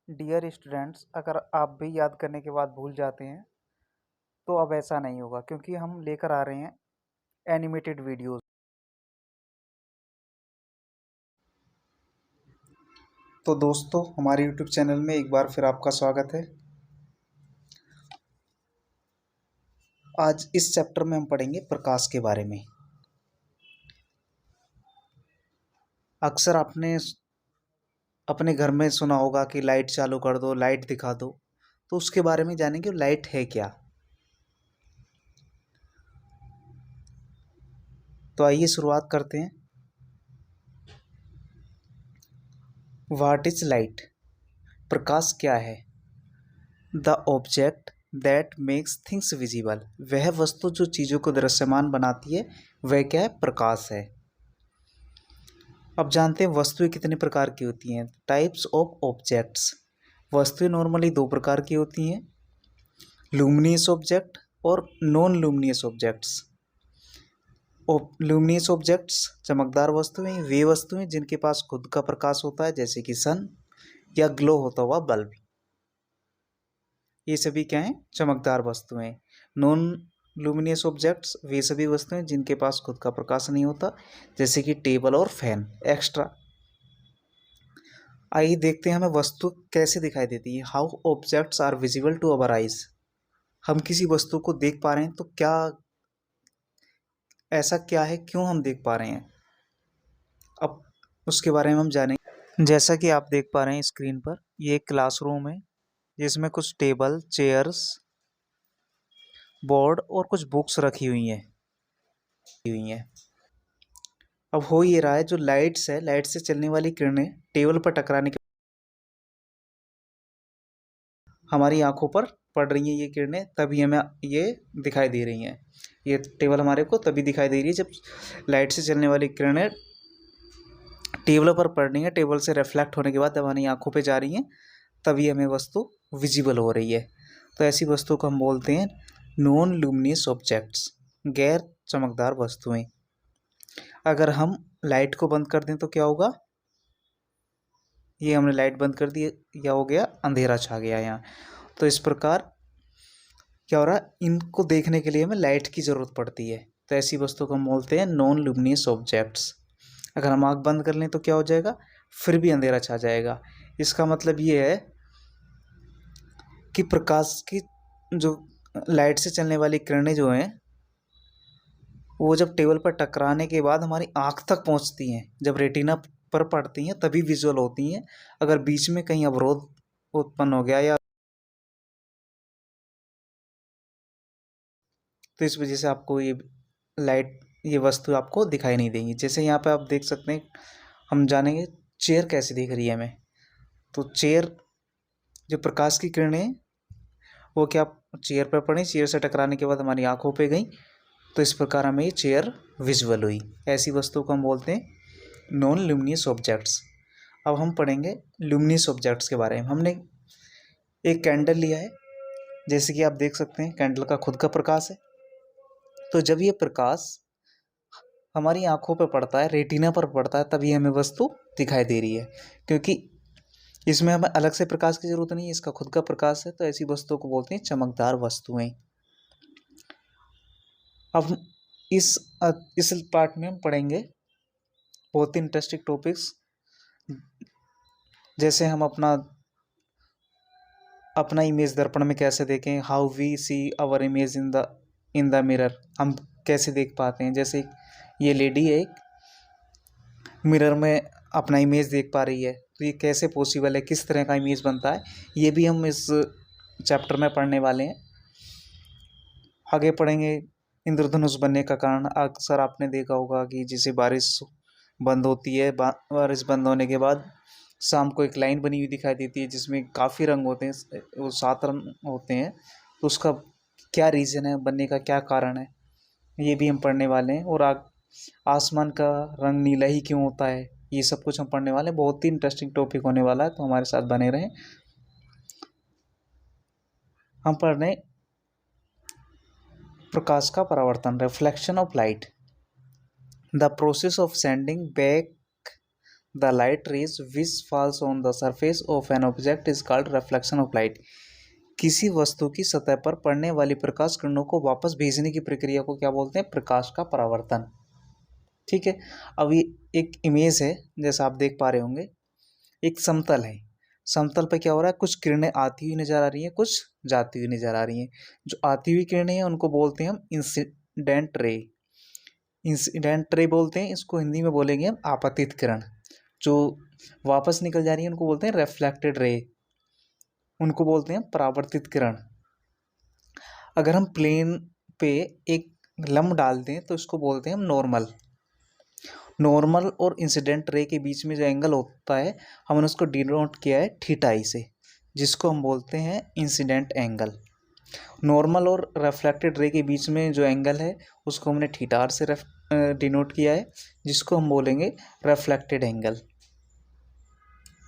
Dear students, अगर आप भी याद करने के बाद भूल जाते हैं तो अब ऐसा नहीं होगा, क्योंकि हम लेकर आ रहे हैं एनिमेटेड वीडियोस। तो दोस्तों, हमारे यूट्यूब चैनल में एक बार फिर आपका स्वागत है। आज इस चैप्टर में हम पढ़ेंगे प्रकाश के बारे में। अक्सर आपने अपने घर में सुना होगा कि लाइट चालू कर दो, लाइट दिखा दो। तो उसके बारे में जानेंगे, लाइट है क्या। तो आइए शुरुआत करते हैं। What is light? प्रकाश क्या है? The object that makes things visible. वह वस्तु जो चीज़ों को दृश्यमान बनाती है, वह क्या है? प्रकाश है। अब जानते हैं वस्तुएं कितने प्रकार की होती हैं। Types of objects. वस्तुएं नॉर्मली दो प्रकार की होती हैं, लुमिनियस ऑब्जेक्ट और non luminous objects. Luminous objects चमकदार वस्तुएं, वे वस्तुएं जिनके पास खुद का प्रकाश होता है, जैसे कि सन या ग्लो होता हुआ बल्ब। ये सभी क्या हैं? चमकदार वस्तुएं। नॉन लुमिनियस ऑब्जेक्ट्स वे सभी वस्तुएं जिनके पास खुद का प्रकाश नहीं होता, जैसे कि टेबल और फैन एक्स्ट्रा। आइए देखते हैं हमें वस्तु कैसे दिखाई देती है। How objects are visible to our eyes. हम किसी वस्तु को देख पा रहे हैं तो क्या ऐसा क्या है, क्यों हम देख पा रहे हैं, अब उसके बारे में हम जानेंगे। जैसा कि आप देख पा रहे हैं स्क्रीन पर, ये एक क्लासरूम है जिसमें कुछ टेबल, चेयर्स, बोर्ड और कुछ बुक्स रखी हुई हैं। अब हो ये रहा है, जो लाइट्स है, लाइट से चलने वाली किरणें टेबल पर टकराने के हमारी आंखों पर पड़ रही हैं। ये किरणें तभी हमें ये दिखाई दे रही हैं। ये टेबल हमारे को तभी दिखाई दे रही है जब लाइट से चलने वाली किरणें टेबल पर पड़ रही हैं। टेबल से रिफ्लेक्ट होने के बाद जब हमारी आंखों पे जा रही हैं, तभी हमें वस्तु विजिबल हो रही है। तो ऐसी वस्तु को हम बोलते हैं नॉन लुमिनियस ऑब्जेक्ट्स, गैर चमकदार वस्तुएं। अगर हम लाइट को बंद कर दें तो क्या होगा? ये हमने लाइट बंद कर दी, क्या हो गया? अंधेरा छा गया यहाँ। तो इस प्रकार क्या हो रहा है, इनको देखने के लिए हमें लाइट की ज़रूरत पड़ती है। तो ऐसी वस्तु को हम बोलते हैं नॉन लुमिनियस ऑब्जेक्ट्स। अगर हम आँख बंद कर लें तो क्या हो जाएगा? फिर भी अंधेरा छा जाएगा। इसका मतलब ये है कि प्रकाश की जो लाइट से चलने वाली किरणें जो हैं, वो जब टेबल पर टकराने के बाद हमारी आँख तक पहुँचती हैं, जब रेटिना पर पड़ती हैं तभी विजुअल होती हैं। अगर बीच में कहीं अवरोध उत्पन्न हो गया या तो इस वजह से आपको ये वस्तु आपको दिखाई नहीं देंगी। जैसे यहाँ पे आप देख सकते हैं, हम जानेंगे चेयर कैसे दिख रही है हमें। तो चेयर, जो प्रकाश की किरणें वो क्या चेयर पर पड़ी, चेयर से टकराने के बाद हमारी आंखों पे गई, तो इस प्रकार हमें ये चेयर विजुअल हुई। ऐसी वस्तु को हम बोलते हैं नॉन ल्यूमिनियस ऑब्जेक्ट्स। अब हम पढ़ेंगे ल्यूमिनियस ऑब्जेक्ट्स के बारे में। हमने एक कैंडल लिया है, जैसे कि आप देख सकते हैं कैंडल का खुद का प्रकाश है। तो जब ये प्रकाश हमारी आंखों पर पड़ता है, रेटिना पर पड़ता है, तभी हमें वस्तु दिखाई दे रही है, क्योंकि इसमें हमें अलग से प्रकाश की जरूरत नहीं है, इसका खुद का प्रकाश है। तो ऐसी वस्तुओं को बोलते हैं चमकदार वस्तुएं। अब इस पार्ट में हम पढ़ेंगे बहुत ही इंटरेस्टिंग टॉपिक्स, जैसे हम अपना इमेज दर्पण में कैसे देखें, how we see our image in the mirror. हम कैसे देख पाते हैं, जैसे ये लेडी है, एक मिरर में अपना इमेज देख पा रही है, तो ये कैसे पॉसिबल है, किस तरह का इमेज बनता है, ये भी हम इस चैप्टर में पढ़ने वाले हैं। आगे पढ़ेंगे इंद्रधनुष बनने का कारण। अक्सर आपने देखा होगा कि जैसे बारिश बंद होती है, बारिश बंद होने के बाद शाम को एक लाइन बनी हुई दिखाई देती है, जिसमें काफ़ी रंग होते हैं, वो 7 रंग होते हैं। तो उसका क्या रीज़न है, बनने का क्या कारण है, ये भी हम पढ़ने वाले हैं। और आसमान का रंग नीला ही क्यों होता है, ये सब कुछ हम पढ़ने वाले हैं। बहुत ही इंटरेस्टिंग टॉपिक होने वाला है, तो हमारे साथ बने रहें। हम पढ़ रहे हैं प्रकाश का परावर्तन, reflection of light, the process of sending back the light rays which falls on the surface of an object is called reflection of light. किसी वस्तु की सतह पर पड़ने वाली प्रकाश किरणों को वापस भेजने की प्रक्रिया को क्या बोलते हैं? प्रकाश का परावर्तन। ठीक है। अब ये एक इमेज है, जैसा आप देख पा रहे होंगे, एक समतल है। समतल पे क्या हो रहा है? कुछ किरणें आती हुई नजर आ रही हैं, कुछ जाती हुई नजर आ रही हैं। जो आती हुई किरणें हैं उनको बोलते हैं हम इंसिडेंट रे। इंसिडेंट रे बोलते हैं, इसको हिंदी में बोलेंगे हम आपतित किरण। जो वापस निकल जा रही है उनको बोलते हैं रिफ्लेक्टेड रे, उनको बोलते हैं परावर्तित किरण। अगर हम प्लेन पे एक लंब डाल दें तो इसको बोलते हैं हम नॉर्मल। नॉर्मल और इंसिडेंट रे के बीच में जो एंगल होता है हमने उसको डिनोट किया है थीटा आई से, जिसको हम बोलते हैं इंसिडेंट एंगल। नॉर्मल और रिफ्लेक्टेड रे के बीच में जो एंगल है उसको हमने थीटा आर से डिनोट किया है, जिसको हम बोलेंगे रिफ्लेक्टेड एंगल।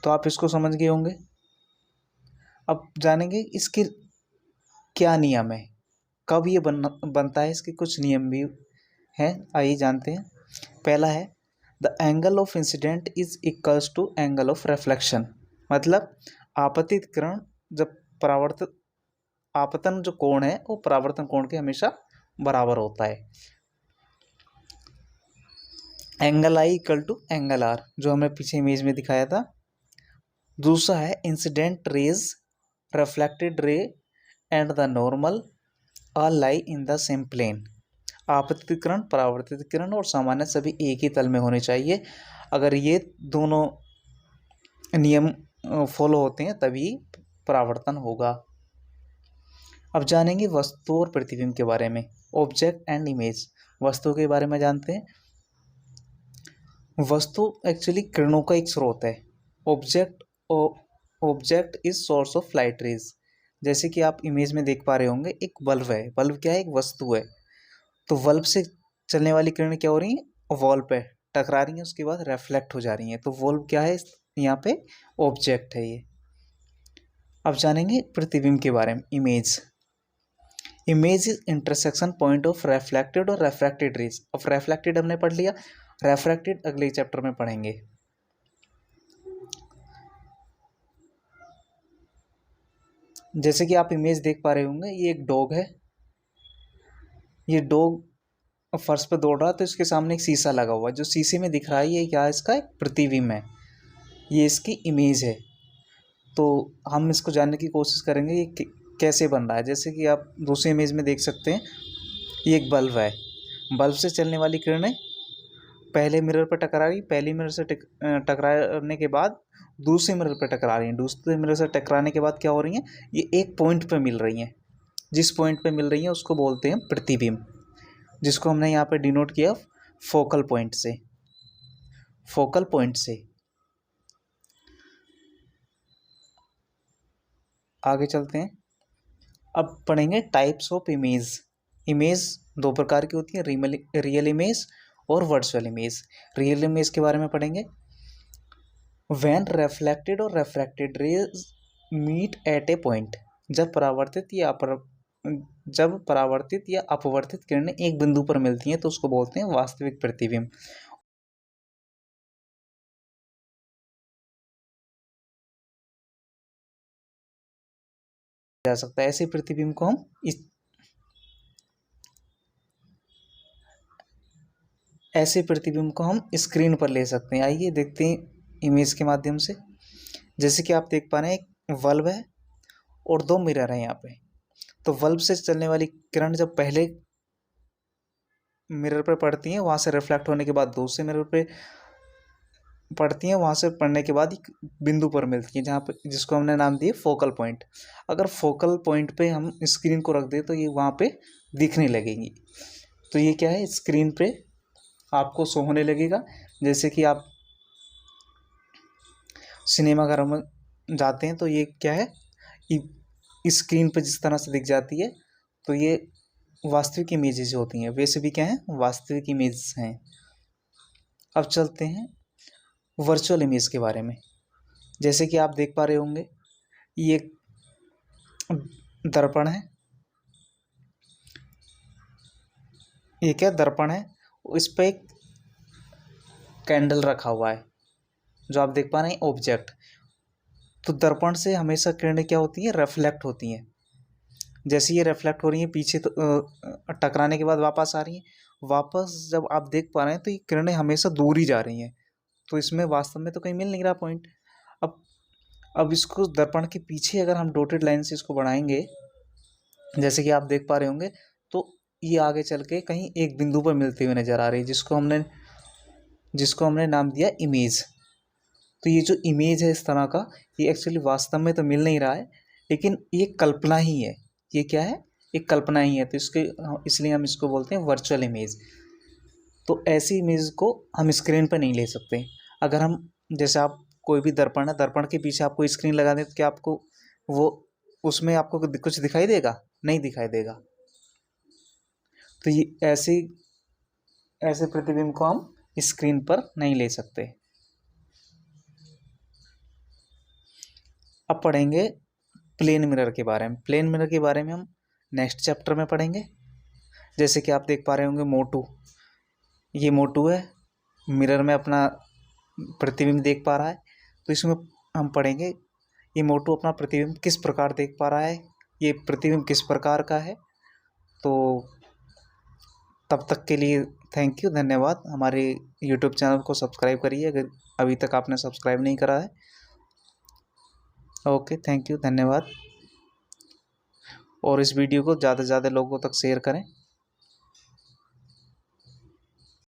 तो आप इसको समझ गए होंगे। अब जानेंगे इसके क्या नियम है, कब ये बनता है, इसके कुछ नियम भी हैं, आइए जानते हैं। पहला है the angle of incident is equals to angle of reflection. मतलब आपतित किरण जब परावर्तित, आपतन जो कोण है वो परावर्तन कोण के हमेशा बराबर होता है। Angle I equal to angle R, जो हमने पीछे इमेज में दिखाया था। दूसरा है incident rays, reflected ray and the normal are lie in the same plane. आपतित किरण, परावर्तित किरण और सामान्य सभी एक ही तल में होने चाहिए। अगर ये दोनों नियम फॉलो होते हैं तभी परावर्तन होगा। अब जानेंगे वस्तु और प्रतिबिंब के बारे में। ऑब्जेक्ट एंड इमेज, वस्तु के बारे में जानते हैं। वस्तु एक्चुअली किरणों का एक स्रोत है। Object is source of light rays. जैसे कि आप इमेज में देख पा रहे होंगे, एक बल्ब है। बल्ब क्या है? एक वस्तु है। तो बल्ब से चलने वाली किरणें क्या हो रही हैं? वॉल पे टकरा रही हैं, उसके बाद रिफ्लेक्ट हो जा रही हैं। तो वॉल क्या है? यहाँ पे ऑब्जेक्ट है ये। अब जानेंगे प्रतिबिंब के बारे में। Image, image is intersection point of reflected और रिफ्रैक्टेड रेज। अब रिफ्लेक्टेड हमने पढ़ लिया, रिफ्रैक्टेड अगले चैप्टर में पढ़ेंगे। जैसे कि आप इमेज देख पा रहे होंगे, ये एक डॉग है। ये डॉग फर्श पे दौड़ रहा है, तो इसके सामने एक शीशा लगा हुआ है। जो शीशे में दिख रहा है ये क्या है? इसका एक प्रतिबिंब है, ये इसकी इमेज है। तो हम इसको जानने की कोशिश करेंगे ये कैसे बन रहा है। जैसे कि आप दूसरी इमेज में देख सकते हैं, ये एक बल्ब है। बल्ब से चलने वाली किरणें पहले मिरर पर टकरा रही, पहली मिरर से टकराने के बाद दूसरे मिरर पर टकरा रही हैं। दूसरे मिरर से टकराने के बाद क्या हो रही हैं? ये एक पॉइंट पे मिल रही हैं। जिस पॉइंट पे मिल रही हैं उसको बोलते हैं प्रतिबिंब, जिसको हमने यहाँ पे डिनोट किया फोकल पॉइंट से। फोकल पॉइंट से आगे चलते हैं। अब पढ़ेंगे टाइप्स ऑफ इमेज। इमेज दो प्रकार की होती है, रियल इमेज और वर्चुअल इमेज। रियल इमेज के बारे में पढ़ेंगे। व्हेन रिफ्लेक्टेड और refracted rays meet at a point, जब परावर्तित या अपवर्तित किरणें एक बिंदु पर मिलती हैं तो उसको बोलते हैं वास्तविक प्रतिबिंब। जा सकता है ऐसे प्रतिबिंब को हम ऐसे प्रतिबिंब को हम स्क्रीन पर ले सकते हैं। आइए देखते हैं इमेज के माध्यम से। जैसे कि आप देख पा रहे हैं, एक बल्ब है और दो मिरर है यहाँ पे। तो बल्ब से चलने वाली किरण जब पहले मिरर पर पड़ती है, वहाँ से रिफ्लेक्ट होने के बाद दूसरे मिरर पे पड़ती हैं, वहाँ से पढ़ने के बाद एक बिंदु पर मिलती है, जहाँ पे जिसको हमने नाम दिया फोकल पॉइंट। अगर फोकल पॉइंट पे हम स्क्रीन को रख दें तो ये वहाँ पे दिखने लगेंगी। तो ये क्या है? स्क्रीन पे आपको शो होने लगेगा। जैसे कि आप सिनेमा घर में जाते हैं तो ये क्या है? स्क्रीन पे जिस तरह से दिख जाती है, तो ये वास्तविक इमेजेस होती हैं। वैसे भी क्या है? वास्तविक इमेज हैं। अब चलते हैं वर्चुअल इमेज के बारे में। जैसे कि आप देख पा रहे होंगे, ये दर्पण है। ये क्या दर्पण है? इस पे एक कैंडल रखा हुआ है। जो आप देख पा रहे हैं ऑब्जेक्ट। तो दर्पण से हमेशा किरणें क्या होती हैं, रिफ्लेक्ट होती हैं। जैसे ये रिफ्लेक्ट हो रही हैं पीछे, तो टकराने के बाद वापस आ रही हैं, वापस जब आप देख पा रहे हैं तो ये किरणें हमेशा दूर ही जा रही हैं। तो इसमें वास्तव में तो कहीं मिल नहीं रहा पॉइंट। अब अब इसको दर्पण के पीछे अगर हम डॉटेड लाइन से इसको बढ़ाएंगे, जैसे कि आप देख पा रहे होंगे, तो ये आगे चल के कहीं एक बिंदु पर मिलते हुए नजर आ रही है, जिसको हमने नाम दिया इमेज। तो ये जो इमेज है इस तरह का, ये एक्चुअली वास्तव में तो मिल नहीं रहा है, लेकिन ये कल्पना ही है। ये क्या है, एक कल्पना ही है। तो इसलिए हम इसको बोलते हैं वर्चुअल इमेज। तो ऐसी इमेज को हम स्क्रीन पर नहीं ले सकते। अगर हम, जैसे आप कोई भी दर्पण है, दर्पण के पीछे आपको स्क्रीन लगा दें तो क्या आपको वो, उसमें आपको कुछ दिखाई देगा? नहीं दिखाई देगा। तो ये ऐसे प्रतिबिंब को हम स्क्रीन पर नहीं ले सकते। अब पढ़ेंगे प्लेन मिरर के बारे में। प्लेन मिरर के बारे में हम नेक्स्ट चैप्टर में पढ़ेंगे। जैसे कि आप देख पा रहे होंगे मोटू, ये मोटू है, मिरर में अपना प्रतिबिंब देख पा रहा है। तो इसमें हम पढ़ेंगे ये मोटू अपना प्रतिबिंब किस प्रकार देख पा रहा है, ये प्रतिबिंब किस प्रकार का है। तो तब तक के लिए थैंक यू, धन्यवाद। हमारे यूट्यूब चैनल को सब्सक्राइब करिए अगर अभी तक आपने सब्सक्राइब नहीं करा है। ओके, थैंक यू, धन्यवाद। और इस वीडियो को ज़्यादा से ज़्यादा लोगों तक शेयर करें।